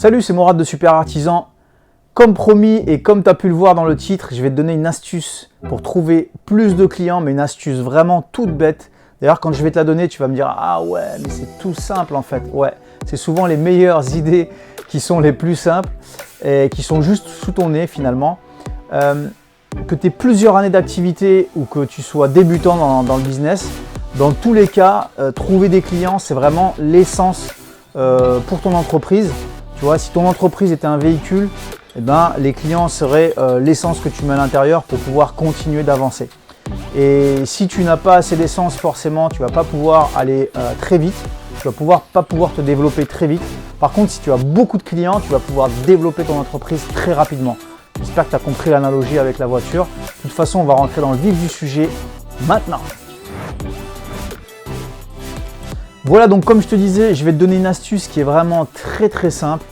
Salut, c'est Mourad de Super Artisan. Comme promis et comme tu as pu le voir dans le titre, je vais te donner une astuce pour trouver plus de clients, mais une astuce vraiment toute bête. D'ailleurs, quand je vais te la donner, tu vas me dire « Ah ouais, mais c'est tout simple en fait ». Ouais, c'est souvent les meilleures idées qui sont les plus simples et qui sont juste sous ton nez finalement. Que tu aies plusieurs années d'activité ou que tu sois débutant dans le business, dans tous les cas, trouver des clients, c'est vraiment l'essence pour ton entreprise. Tu vois, si ton entreprise était un véhicule, eh ben, les clients seraient l'essence que tu mets à l'intérieur pour pouvoir continuer d'avancer. Et si tu n'as pas assez d'essence, forcément, tu ne vas pas pouvoir aller très vite. Tu ne vas pas pouvoir te développer très vite. Par contre, si tu as beaucoup de clients, tu vas pouvoir développer ton entreprise très rapidement. J'espère que tu as compris l'analogie avec la voiture. De toute façon, on va rentrer dans le vif du sujet maintenant. Voilà, donc comme je te disais, je vais te donner une astuce qui est vraiment très simple.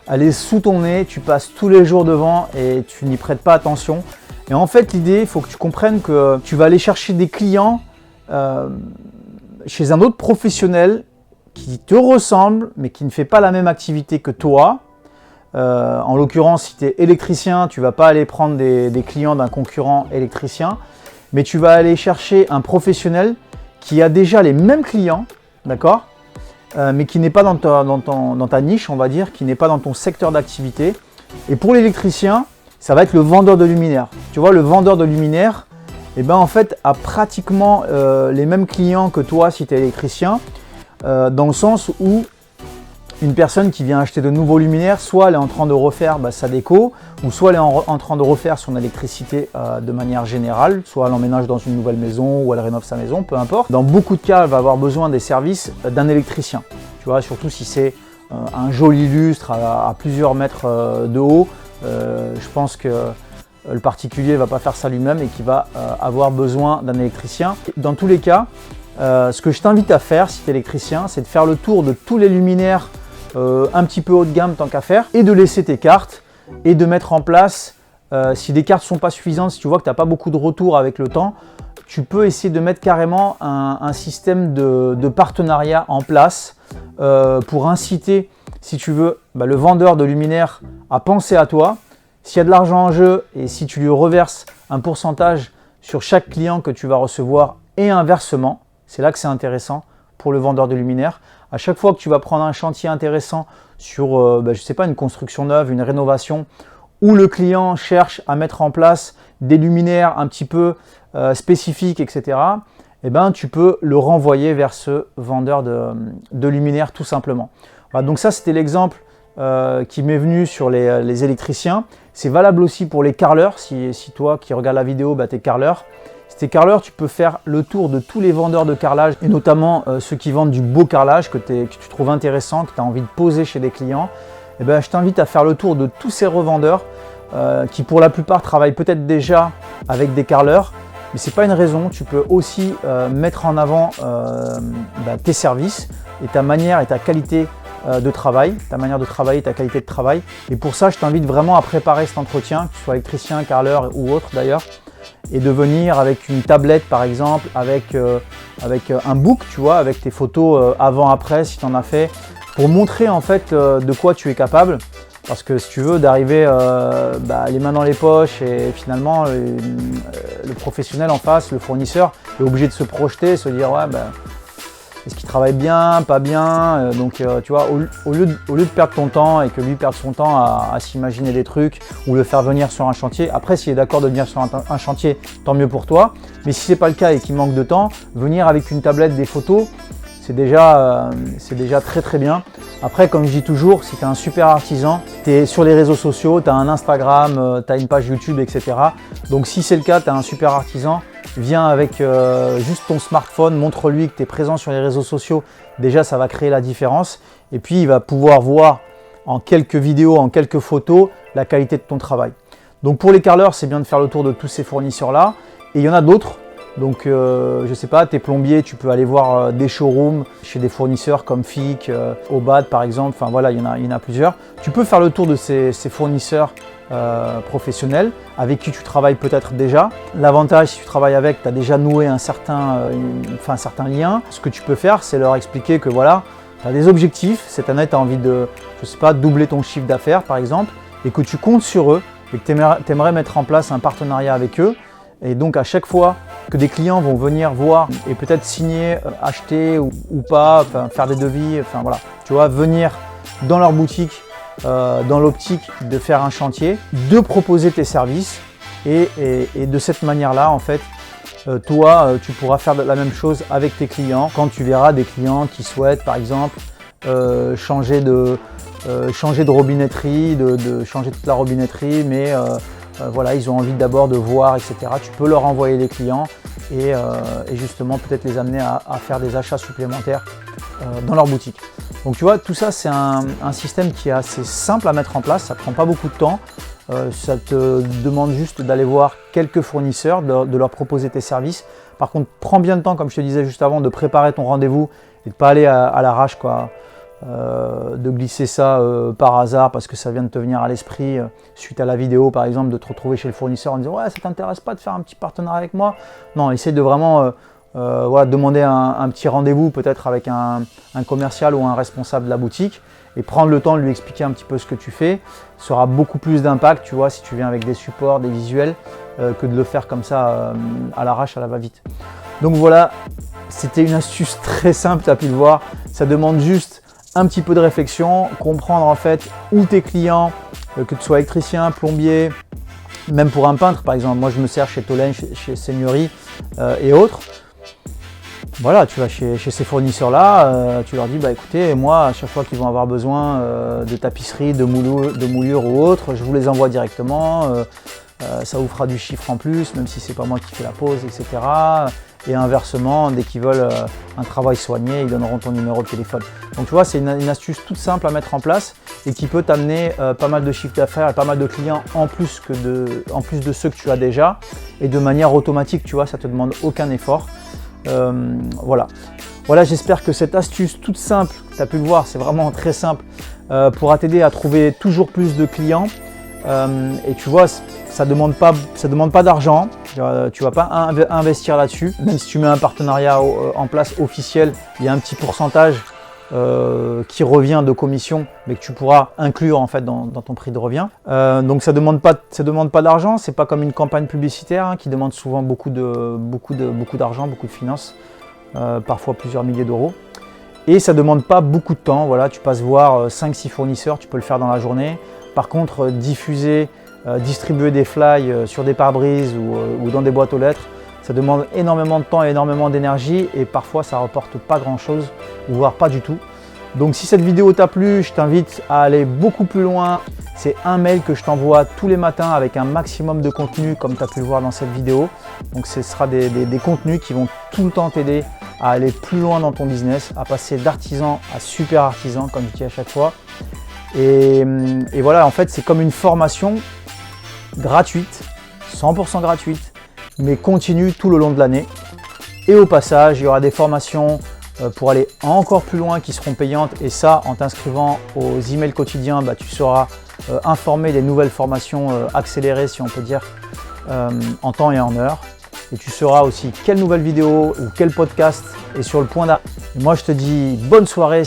Elle est sous ton nez, tu passes tous les jours devant et tu n'y prêtes pas attention. Et en fait, l'idée, il faut que tu comprennes que tu vas aller chercher des clients chez un autre professionnel qui te ressemble, mais qui ne fait pas la même activité que toi. En l'occurrence, si tu es électricien, tu ne vas pas aller prendre des clients d'un concurrent électricien, mais tu vas aller chercher un professionnel qui a déjà les mêmes clients, d'accord, mais qui n'est pas dans ta niche, on va dire, qui n'est pas dans ton secteur d'activité. Et pour l'électricien, ça va être le vendeur de luminaires. Tu vois, le vendeur de luminaires, eh ben, en fait, a pratiquement les mêmes clients que toi si tu es électricien, dans le sens où une personne qui vient acheter de nouveaux luminaires, soit elle est en train de refaire sa déco, ou soit elle est en train de refaire son électricité de manière générale, soit elle emménage dans une nouvelle maison ou elle rénove sa maison, peu importe. Dans beaucoup de cas, elle va avoir besoin des services d'un électricien. Tu vois, surtout si c'est un joli lustre à plusieurs mètres de haut, je pense que le particulier ne va pas faire ça lui-même et qu'il va avoir besoin d'un électricien. Dans tous les cas, ce que je t'invite à faire si tu es électricien, c'est de faire le tour de tous les luminaires un petit peu haut de gamme tant qu'à faire, et de laisser tes cartes et de mettre en place, si les cartes ne sont pas suffisantes, si tu vois que tu n'as pas beaucoup de retour avec le temps, tu peux essayer de mettre carrément un système de partenariat en place pour inciter, si tu veux, le vendeur de luminaires à penser à toi. S'il y a de l'argent en jeu et si tu lui reverses un pourcentage sur chaque client que tu vas recevoir et inversement, c'est là que c'est intéressant pour le vendeur de luminaires. À chaque fois que tu vas prendre un chantier intéressant sur, je sais pas, une construction neuve, une rénovation, où le client cherche à mettre en place des luminaires un petit peu spécifiques, etc., eh ben, tu peux le renvoyer vers ce vendeur de luminaires tout simplement. Voilà, donc ça, c'était l'exemple qui m'est venu sur les électriciens. C'est valable aussi pour les carreleurs. Si toi qui regardes la vidéo, tu es carreleur. Si tu es carreleur, tu peux faire le tour de tous les vendeurs de carrelage et notamment ceux qui vendent du beau carrelage que tu trouves intéressant, que tu as envie de poser chez des clients. Eh ben, je t'invite à faire le tour de tous ces revendeurs qui pour la plupart travaillent peut-être déjà avec des carreleurs, mais ce n'est pas une raison. Tu peux aussi mettre en avant tes services et ta manière et ta qualité de travail, ta manière de travailler, ta qualité de travail. Et pour ça, je t'invite vraiment à préparer cet entretien, que tu sois électricien, carreleur ou autre d'ailleurs, et de venir avec une tablette par exemple, avec un book, tu vois, avec tes photos avant-après si tu en as fait, pour montrer en fait de quoi tu es capable. Parce que si tu veux, d'arriver les mains dans les poches et finalement le professionnel en face, le fournisseur, est obligé de se projeter, se dire ouais, est-ce qu'il travaille bien, pas bien, donc tu vois, au lieu de perdre ton temps et que lui perde son temps à s'imaginer des trucs ou le faire venir sur un chantier. Après, s'il est d'accord de venir sur un chantier, tant mieux pour toi. Mais si ce n'est pas le cas et qu'il manque de temps, venir avec une tablette, des photos, c'est déjà très bien. Après, comme je dis toujours, si tu es un super artisan, tu es sur les réseaux sociaux, tu as un Instagram, tu as une page YouTube, etc. Donc si c'est le cas, tu as un super artisan, viens avec juste ton smartphone, montre-lui que tu es présent sur les réseaux sociaux. Déjà, ça va créer la différence. Et puis, il va pouvoir voir en quelques vidéos, en quelques photos, la qualité de ton travail. Donc pour les carreleurs, c'est bien de faire le tour de tous ces fournisseurs-là. Et il y en a d'autres. Donc, je ne sais pas, tes plombiers, tu peux aller voir des showrooms chez des fournisseurs comme FIC, Obad par exemple. Enfin voilà, il y en a plusieurs. Tu peux faire le tour de ces fournisseurs professionnels avec qui tu travailles peut-être déjà. L'avantage, si tu travailles avec, tu as déjà noué un certain lien. Ce que tu peux faire, c'est leur expliquer que voilà, tu as des objectifs, cette année tu as envie de, je sais pas, doubler ton chiffre d'affaires par exemple, et que tu comptes sur eux, et que tu aimerais mettre en place un partenariat avec eux, et donc à chaque fois que des clients vont venir voir et peut-être signer, acheter ou pas, faire des devis, enfin voilà, tu vois, venir dans leur boutique, dans l'optique de faire un chantier, de proposer tes services et de cette manière-là, en fait, toi, tu pourras faire la même chose avec tes clients quand tu verras des clients qui souhaitent, par exemple, changer de robinetterie, de changer toute la robinetterie, mais voilà, ils ont envie d'abord de voir, etc. Tu peux leur envoyer des clients et justement peut-être les amener à faire des achats supplémentaires dans leur boutique. Donc tu vois, tout ça c'est un système qui est assez simple à mettre en place, ça ne prend pas beaucoup de temps. Ça te demande juste d'aller voir quelques fournisseurs, de leur proposer tes services. Par contre, prends bien le temps, comme je te disais juste avant, de préparer ton rendez-vous et de ne pas aller à l'arrache, quoi. De glisser ça par hasard parce que ça vient de te venir à l'esprit suite à la vidéo, par exemple, de te retrouver chez le fournisseur en disant « Ouais, ça t'intéresse pas de faire un petit partenariat avec moi ?» Non, essaye de vraiment voilà, demander un petit rendez-vous peut-être avec un commercial ou un responsable de la boutique et prendre le temps de lui expliquer un petit peu ce que tu fais. Ça aura beaucoup plus d'impact, tu vois, si tu viens avec des supports, des visuels, que de le faire comme ça à l'arrache, à la va-vite. Donc voilà, c'était une astuce très simple, tu as pu le voir. Ça demande juste un petit peu de réflexion, comprendre en fait où tes clients, que tu sois électricien, plombier, même pour un peintre par exemple. Moi je me sers chez Tolaine, chez Seigneurie et autres. Voilà, tu vas chez ces fournisseurs-là, tu leur dis bah écoutez, moi à chaque fois qu'ils vont avoir besoin de tapisserie, de moulure ou autre, je vous les envoie directement. Ça vous fera du chiffre en plus, même si c'est pas moi qui fais la pause, etc. Et inversement, dès qu'ils veulent un travail soigné, ils donneront ton numéro de téléphone. Donc tu vois, c'est une astuce toute simple à mettre en place et qui peut t'amener pas mal de chiffre d'affaires et pas mal de clients en plus de ceux que tu as déjà et de manière automatique, tu vois, ça ne te demande aucun effort. Voilà, j'espère que cette astuce toute simple, tu as pu le voir, c'est vraiment très simple, pourra t'aider à trouver toujours plus de clients. Et tu vois, ça ne demande pas d'argent, tu ne vas pas investir là-dessus. Même si tu mets un partenariat en place officiel, il y a un petit pourcentage qui revient de commission, mais que tu pourras inclure en fait dans ton prix de revient. Donc ça demande pas d'argent, c'est pas comme une campagne publicitaire qui demande souvent beaucoup d'argent, beaucoup de finances, parfois plusieurs milliers d'euros. Et ça ne demande pas beaucoup de temps, voilà, tu passes voir 5-6 fournisseurs, tu peux le faire dans la journée. Par contre, distribuer des flyers sur des pare-brises ou dans des boîtes aux lettres, ça demande énormément de temps et énormément d'énergie et parfois ça ne rapporte pas grand-chose, voire pas du tout. Donc si cette vidéo t'a plu, je t'invite à aller beaucoup plus loin. C'est un mail que je t'envoie tous les matins avec un maximum de contenu comme tu as pu le voir dans cette vidéo. Donc ce sera des contenus qui vont tout le temps t'aider à aller plus loin dans ton business, à passer d'artisan à super artisan comme je dis à chaque fois. Et voilà, en fait c'est comme une formation gratuite, 100% gratuite, mais continue tout le long de l'année. Et au passage, il y aura des formations pour aller encore plus loin qui seront payantes. Et ça, en t'inscrivant aux emails quotidiens, tu seras informé des nouvelles formations accélérées, si on peut dire, en temps et en heure. Et tu sauras aussi quelle nouvelle vidéo ou quel podcast est sur le point d'arriver. Moi, je te dis bonne soirée.